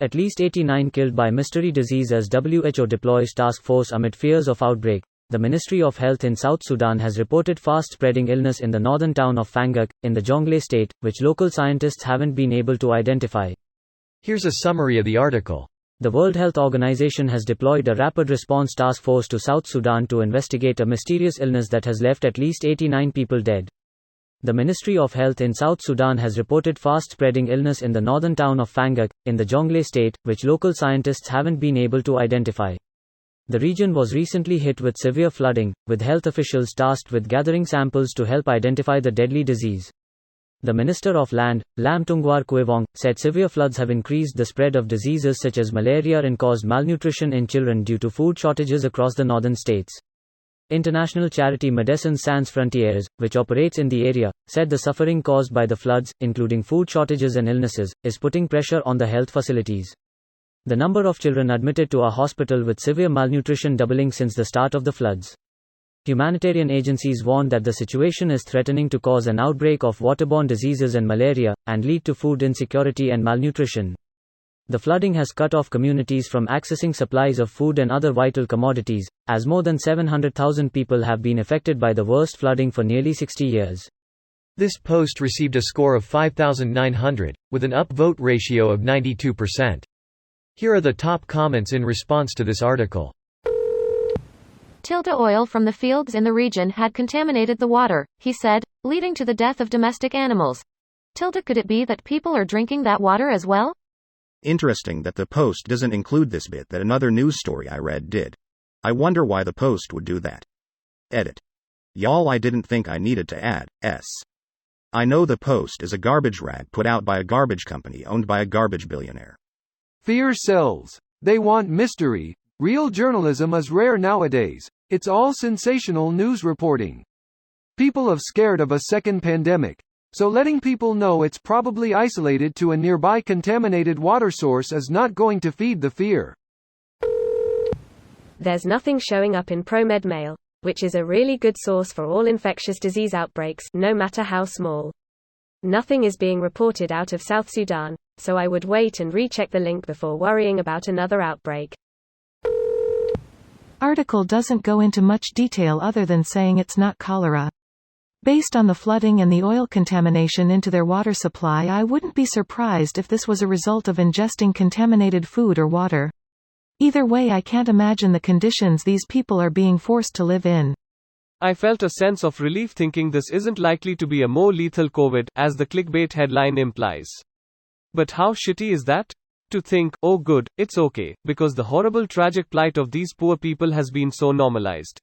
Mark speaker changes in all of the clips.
Speaker 1: At least 89 killed by mystery disease as WHO deploys task force amid fears of outbreak. The Ministry of Health in South Sudan has reported fast-spreading illness in the northern town of Fangak, in the Jonglei state, which local scientists haven't been able to identify.
Speaker 2: Here's a summary of the article.
Speaker 1: The World Health Organization has deployed a rapid response task force to South Sudan to investigate a mysterious illness that has left at least 89 people dead. The Ministry of Health in South Sudan has reported fast-spreading illness in the northern town of Fangak, in the Jonglei state, which local scientists haven't been able to identify. The region was recently hit with severe flooding, with health officials tasked with gathering samples to help identify the deadly disease. The Minister of Land, Lam Tungwar Kuewong, said severe floods have increased the spread of diseases such as malaria and caused malnutrition in children due to food shortages across the northern states. International charity Médecins Sans Frontières, which operates in the area, said the suffering caused by the floods, including food shortages and illnesses, is putting pressure on the health facilities. The number of children admitted to a hospital with severe malnutrition doubling since the start of the floods. Humanitarian agencies warned that the situation is threatening to cause an outbreak of waterborne diseases and malaria, and lead to food insecurity and malnutrition. The flooding has cut off communities from accessing supplies of food and other vital commodities, as more than 700,000 people have been affected by the worst flooding for nearly 60 years.
Speaker 2: This post received a score of 5,900, with an upvote ratio of 92%. Here are the top comments in response to this article.
Speaker 3: Oil from the fields in the region had contaminated the water, he said, leading to the death of domestic animals. Could it be that people are drinking that water as well?
Speaker 4: Interesting that the post doesn't include this bit that another news story I read did. I wonder why the post would do that. Edit. Y'all, I didn't think I needed to add s. I know the post is a garbage rag put out by a garbage company owned by a garbage billionaire.
Speaker 5: Fear sells. They want mystery. Real journalism is rare nowadays. It's all sensational news reporting. People are scared of a second pandemic. So letting people know it's probably isolated to a nearby contaminated water source is not going to feed the fear.
Speaker 6: There's nothing showing up in ProMed Mail, which is a really good source for all infectious disease outbreaks, no matter how small. Nothing is being reported out of South Sudan, so I would wait and recheck the link before worrying about another outbreak.
Speaker 7: Article doesn't go into much detail other than saying it's not cholera. Based on the flooding and the oil contamination into their water supply, I wouldn't be surprised if this was a result of ingesting contaminated food or water. Either way, I can't imagine the conditions these people are being forced to live in.
Speaker 8: I felt a sense of relief thinking this isn't likely to be a more lethal COVID, as the clickbait headline implies. But how shitty is that? To think, oh good, it's okay, because the horrible tragic plight of these poor people has been so normalized.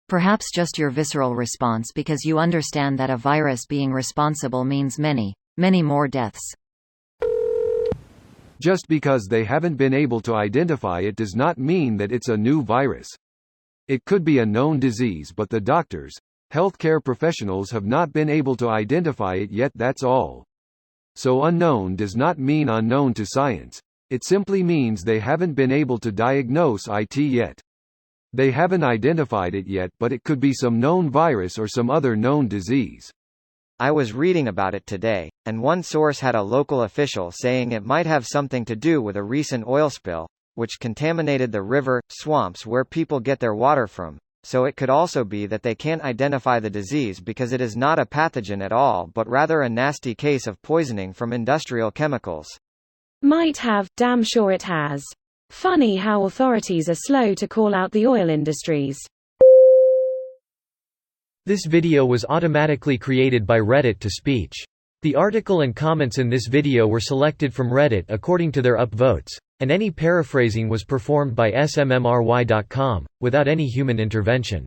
Speaker 9: Perhaps just your visceral response because you understand that a virus being responsible means many, many more deaths.
Speaker 5: Just because they haven't been able to identify it does not mean that it's a new virus. It could be a known disease, but the doctors, healthcare professionals have not been able to identify it yet, that's all. So unknown does not mean unknown to science. It simply means they haven't been able to diagnose it yet. They haven't identified it yet, but it could be some known virus or some other known disease.
Speaker 10: I was reading about it today, and one source had a local official saying it might have something to do with a recent oil spill, which contaminated the river, swamps where people get their water from. So it could also be that they can't identify the disease because it is not a pathogen at all, but rather a nasty case of poisoning from industrial chemicals.
Speaker 6: Might have, damn sure it has. Funny how authorities are slow to call out the oil industries.
Speaker 2: This video was automatically created by Reddit to speech. The article and comments in this video were selected from Reddit according to their upvotes, and any paraphrasing was performed by smmry.com, without any human intervention.